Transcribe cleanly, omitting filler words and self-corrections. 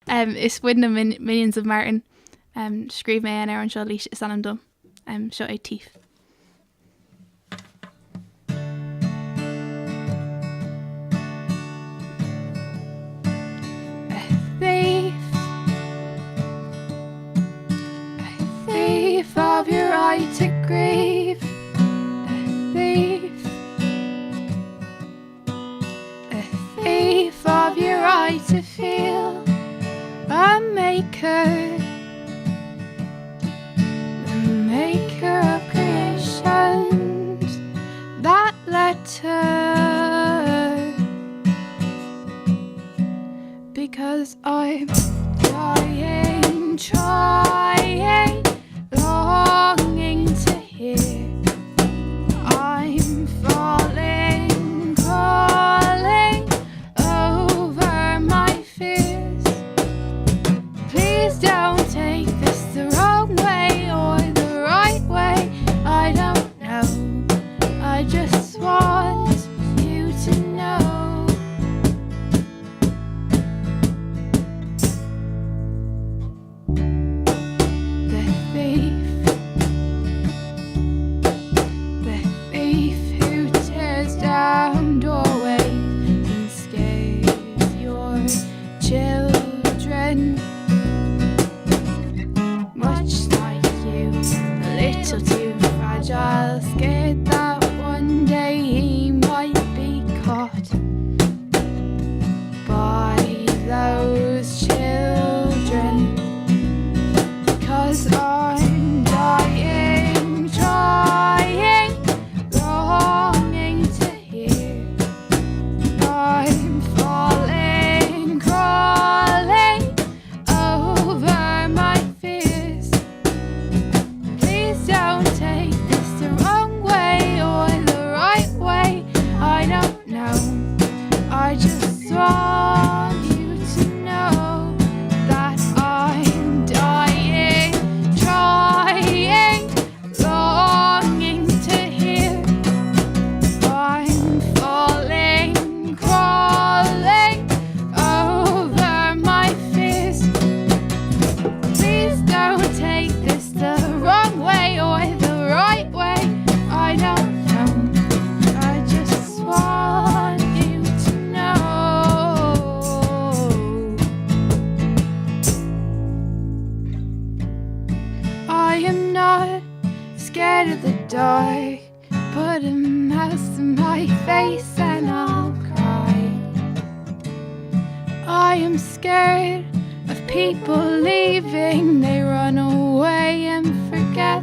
Is win na millions of Martin. Scríb mé an ar an seo lís is an dom. Seo é tíf. Thief of your right to grieve, a thief of your right to feel, a maker, the maker of creations, that letter, because I'm dying, trying, longing to hear. I'm falling, crawling over my fears. Please don't take this the wrong way or the right way. I don't know. I just want you to know. The thief who tears down doorways and scares your children, much like you, a little too fragile, scared that one day he might be caught by those children. Because I'm dying, trying, longing to hear. I'm falling, crawling over my fears. Please don't take this the wrong way or the right way. I don't know. I just want you to know that I'm dying, trying, longing to hear. I'm falling, crawling over my fears. Please don't take this the wrong way or the right way. I don't know. I just want you to know. I am not scared of the dark. Put a mouse in my face and I'll cry. I am scared of people leaving. They run away and forget